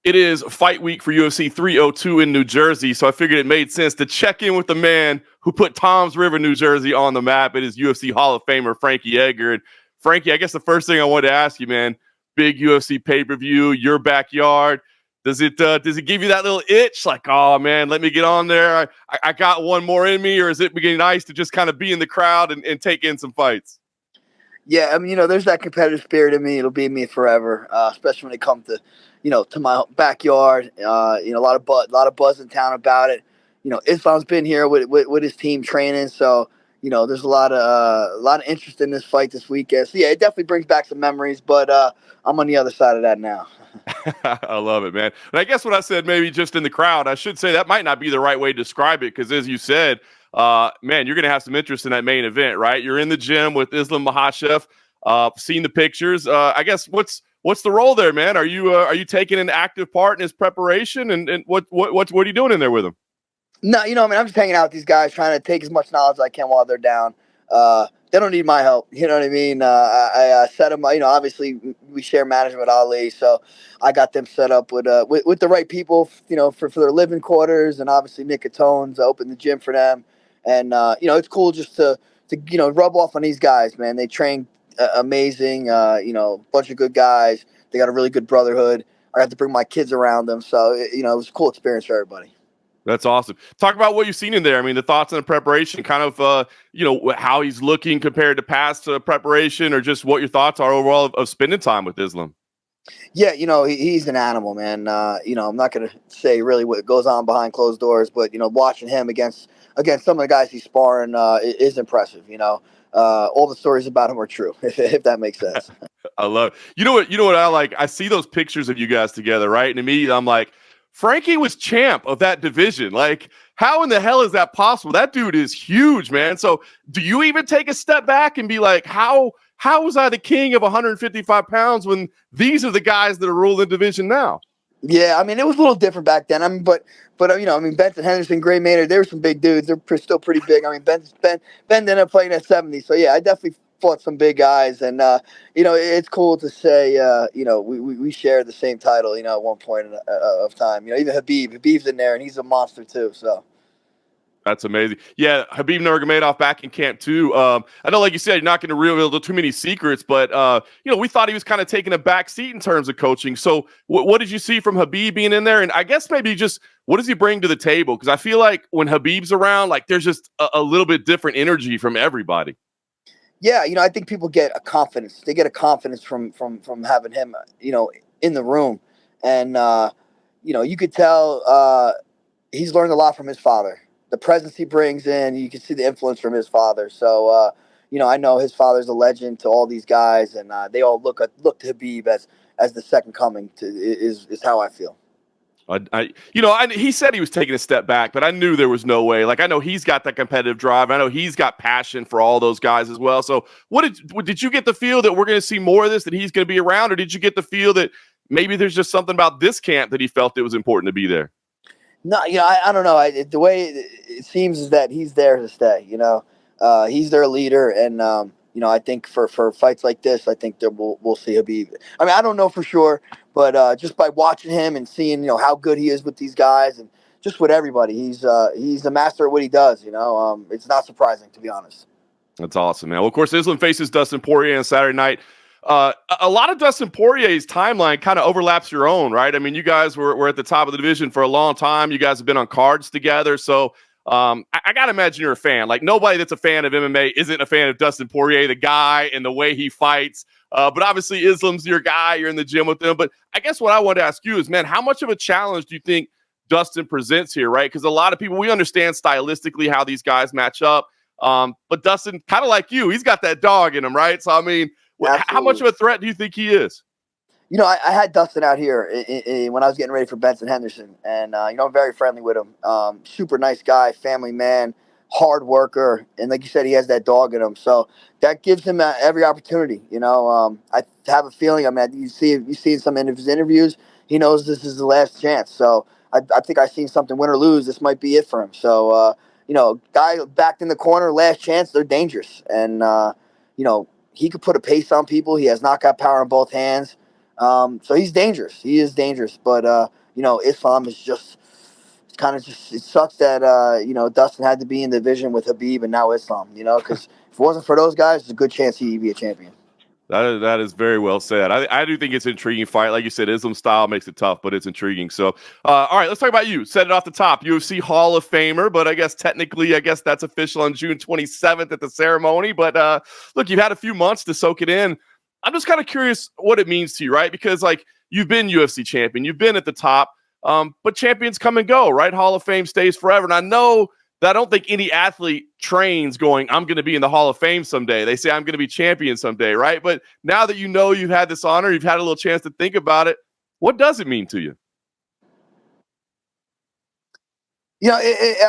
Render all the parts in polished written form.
It is fight week for UFC 302 in New Jersey, so I figured it made sense to check in with the man who put Toms River, New Jersey on the map. It is UFC Hall of Famer Frankie Edgar. And Frankie, I guess the first thing I wanted to ask you, man, big UFC pay-per-view, your backyard. Does it give you that little itch? Like, oh, man, let me get on there. I got one more in me, or is it beginning nice to just kind of be in the crowd and take in some fights? Yeah, I mean, there's that competitive spirit in me. It'll be in me forever, especially when it comes to, to my backyard. A lot of buzz in town about it. Islam's been here with his team training, so there's a lot of interest in this fight this weekend. So yeah, it definitely brings back some memories. But I'm on the other side of that now. I love it, man. And I guess what I said, maybe just in the crowd, I should say that might not be the right way to describe it, because as you said, man, you're going to have some interest in that main event, right? You're in the gym with Islam Makhachev, seen the pictures. I guess what's the role there, man? Are you taking an active part in his preparation, and what are you doing in there with him? No, I'm just hanging out with these guys, trying to take as much knowledge as I can while they're down. They don't need my help. You know what I mean? I set them, obviously we share management with Ali, so I got them set up with the right people, for their living quarters, and obviously Nick Catone's opened the gym for them. And, it's cool just to rub off on these guys, man. They train amazing, bunch of good guys. They got a really good brotherhood. I got to bring my kids around them. So, it was a cool experience for everybody. That's awesome. Talk about what you've seen in there. I mean, the thoughts on the preparation, kind of, how he's looking compared to past preparation, or just what your thoughts are overall of spending time with Islam. Yeah, he's an animal, man. I'm not going to say really what goes on behind closed doors, but, watching him against some of the guys he's sparring is impressive. All the stories about him are true, if that makes sense. I love it. You know what I like? I see those pictures of you guys together, right? And immediately I'm like, Frankie was champ of that division. Like, how in the hell is that possible? That dude is huge, man. So do you even take a step back and be like, how was I the king of 155 pounds when these are the guys that are ruling division now? Yeah, I mean, it was a little different back then. I mean, but Benson Henderson, Gray Maynard, they were some big dudes. They're still pretty big. I mean, Ben ended up playing at 70. So, yeah, I definitely fought some big guys. And, it's cool to say, we share the same title, at one point of time. Even Habib's in there, and he's a monster too, so. That's amazing. Yeah, Khabib Nurmagomedov back in camp too. I know, like you said, you're not going to reveal too many secrets, but we thought he was kind of taking a back seat in terms of coaching. So, what did you see from Khabib being in there? And I guess maybe just what does he bring to the table? Because I feel like when Khabib's around, like there's just a little bit different energy from everybody. Yeah, I think people get a confidence. They get a confidence from having him, in the room, and you could tell he's learned a lot from his father. The presence he brings in, you can see the influence from his father. So, I know his father's a legend to all these guys, and they all look to Khabib as the second coming. Is how I feel. He said he was taking a step back, but I knew there was no way. Like, I know he's got that competitive drive. I know he's got passion for all those guys as well. So, did you get the feel that we're going to see more of this, that he's going to be around, or did you get the feel that maybe there's just something about this camp that he felt it was important to be there? No, I don't know. The way it seems is that he's there to stay. He's their leader, and I think for fights like this, I think that we'll see Khabib. I mean, I don't know for sure, but just by watching him and seeing how good he is with these guys and just with everybody, he's a master at what he does. It's not surprising, to be honest. That's awesome, man. Well, of course, Islam faces Dustin Poirier on Saturday night. A lot of Dustin Poirier's timeline kind of overlaps your own, right? I mean, you guys were at the top of the division for a long time. You guys have been on cards together. So I got to imagine you're a fan. Like, nobody that's a fan of MMA isn't a fan of Dustin Poirier, the guy and the way he fights. But obviously, Islam's your guy. You're in the gym with him. But I guess what I want to ask you is, man, how much of a challenge do you think Dustin presents here, right? Because a lot of people, we understand stylistically how these guys match up. But Dustin, kind of like you, he's got that dog in him, right? So, I mean, how much of a threat do you think he is? I had Dustin out here when I was getting ready for Benson Henderson, and I'm very friendly with him. Super nice guy, family man, hard worker, and like you said, he has that dog in him. So that gives him every opportunity. I have a feeling. I mean, you see in some of his interviews, he knows this is the last chance. So I think I've seen something, win or lose, this might be it for him. So guy backed in the corner, last chance, they're dangerous, and he could put a pace on people. He has knockout power in both hands. So he's dangerous. He is dangerous. But Islam is just kind of just, it sucks that Dustin had to be in the division with Khabib and now Islam. Because if it wasn't for those guys, there's a good chance he'd be a champion. That is very well said. I do think it's an intriguing fight. Like you said, Islam style makes it tough, but it's intriguing. So, all right, let's talk about you. Said it off the top. UFC Hall of Famer, but I guess technically, that's official on June 27th at the ceremony. But look, you've had a few months to soak it in. I'm just kind of curious what it means to you, right? Because like you've been UFC champion, you've been at the top, but champions come and go, right? Hall of Fame stays forever. And I know that I don't think any athlete trains going, I'm going to be in the Hall of Fame someday. They say I'm going to be champion someday, right? But now that you've had this honor, you've had a little chance to think about it, what does it mean to you?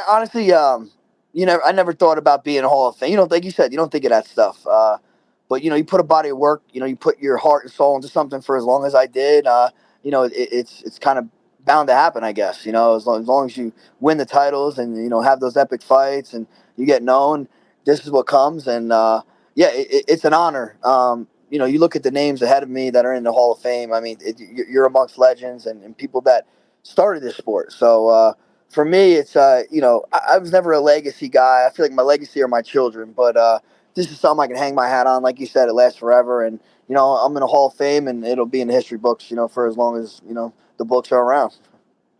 Honestly, I never thought about being a Hall of Fame. Like you said, you don't think of that stuff. But you put a body of work. You put your heart and soul into something for as long as I did. It's kind of bound to happen, I guess. As long as you win the titles and have those epic fights and you get known, this is what comes. And it's an honor. You look at the names ahead of me that are in the Hall of Fame. I mean, you're amongst legends and people that started this sport. So for me, it's I was never a legacy guy. I feel like my legacy are my children, but this is something I can hang my hat on. Like you said, it lasts forever, and I'm in a Hall of Fame, and it'll be in the history books, for as long as the books are around.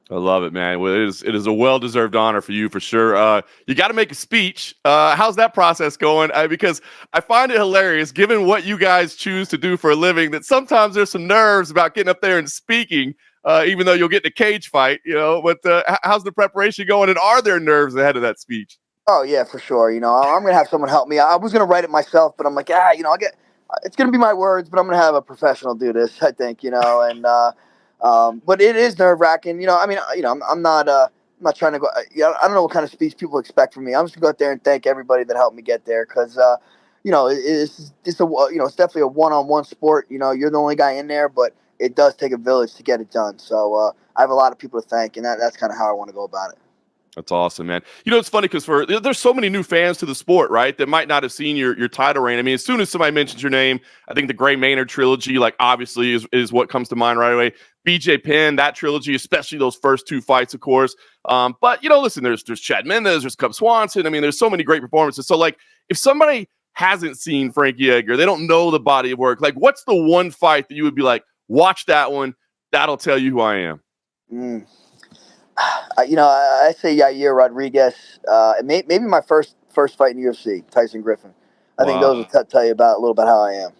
I love it, man. Well, it is a well-deserved honor for you for sure. You got to make a speech. How's that process going? Because I find it hilarious, given what you guys choose to do for a living, that sometimes there's some nerves about getting up there and speaking, even though you'll get in a cage fight, But how's the preparation going, and are there nerves ahead of that speech? Oh yeah, for sure. I'm gonna have someone help me. I was gonna write it myself, but I'm like, I'll get. It's gonna be my words, but I'm gonna have a professional do this. I think, and but it is nerve wracking. I'm not trying to go. I don't know what kind of speech people expect from me. I'm just gonna go out there and thank everybody that helped me get there, because it's definitely a one-on-one sport. You're the only guy in there, but it does take a village to get it done. So I have a lot of people to thank, and that's kind of how I want to go about it. That's awesome, man. It's funny because there's so many new fans to the sport, right? That might not have seen your title reign. I mean, as soon as somebody mentions your name, I think the Gray Maynard trilogy, like obviously is what comes to mind right away. BJ Penn, that trilogy, especially those first two fights, of course. But listen, there's Chad Mendes, there's Cub Swanson. I mean, there's so many great performances. So like, if somebody hasn't seen Frankie Edgar, they don't know the body of work. Like, what's the one fight that you would be like, watch that one, that'll tell you who I am? I say Yair Rodriguez. Maybe my first fight in UFC, Tyson Griffin. I think those will tell you a little bit how I am.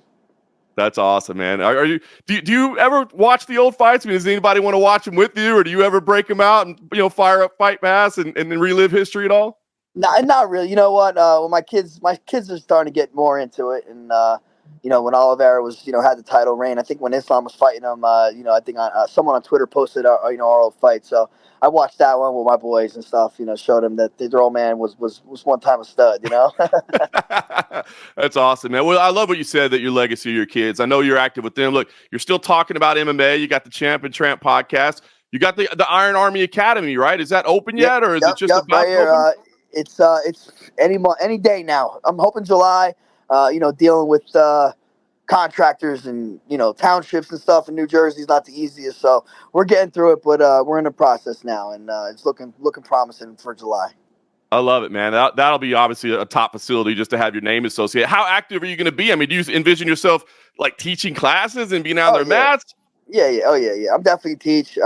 That's awesome, man. Are you? Do you ever watch the old fights? I mean, does anybody want to watch them with you, or do you ever break them out and fire up Fight Pass and relive history at all? No, not really. You know what? When my kids are starting to get more into it, and when Oliveira was had the title reign. I think when Islam was fighting him, I think someone on Twitter posted our old fight. So I watched that one with my boys and stuff. Showed them that their old man was one time a stud. That's awesome, man. Well, I love what you said, that your legacy of your kids. I know you're active with them. Look, you're still talking about MMA. You got the Champ and Tramp podcast. You got the Iron Army Academy, right? Is that open yet, or is it just about right here, open? It's any day now. I'm hoping July. Dealing with contractors and townships and stuff in New Jersey is not the easiest. So we're getting through it, but we're in the process now, and it's looking promising for July. I love it, man. That'll be obviously a top facility just to have your name associated. How active are you going to be? I mean, do you envision yourself like teaching classes and being out on their mats? Yeah. Oh yeah. I'm definitely teach.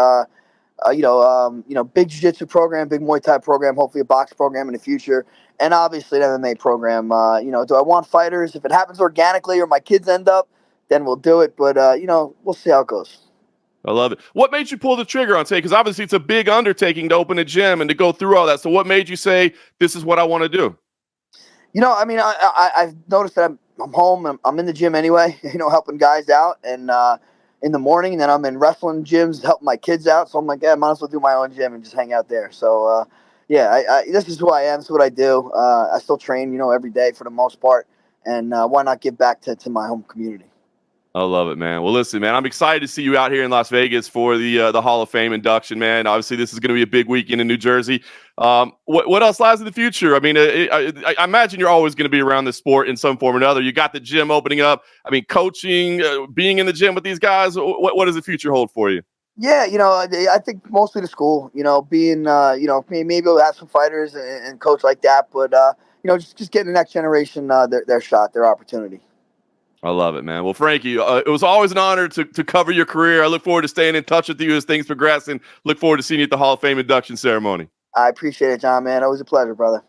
Big jiu-jitsu program, big Muay Thai program, hopefully a box program in the future, and obviously an MMA program. Do I want fighters? If it happens organically or my kids end up, then we'll do it. But we'll see how it goes. I love it. What made you pull the trigger on, say, because obviously it's a big undertaking to open a gym and to go through all that. So what made you say, this is what I want to do? I've noticed that I'm home and I'm in the gym anyway, helping guys out, and in the morning, and then I'm in wrestling gyms helping my kids out. So I'm like, I might as well do my own gym and just hang out there. So this is who I am. This is what I do. I still train, every day for the most part, and why not give back to my home community? I love it, man. Well, listen, man, I'm excited to see you out here in Las Vegas for the Hall of Fame induction, man. Obviously, this is going to be a big weekend in New Jersey. What else lies in the future? I mean, I imagine you're always going to be around this sport in some form or another. You got the gym opening up. I mean, coaching, being in the gym with these guys. What does the future hold for you? Yeah, I think mostly the school. Being maybe we'll have some fighters and coach like that, but just getting the next generation their shot, their opportunity. I love it, man. Well, Frankie, it was always an honor to cover your career. I look forward to staying in touch with you as things progress, and look forward to seeing you at the Hall of Fame induction ceremony. I appreciate it, John, man. It was a pleasure, brother.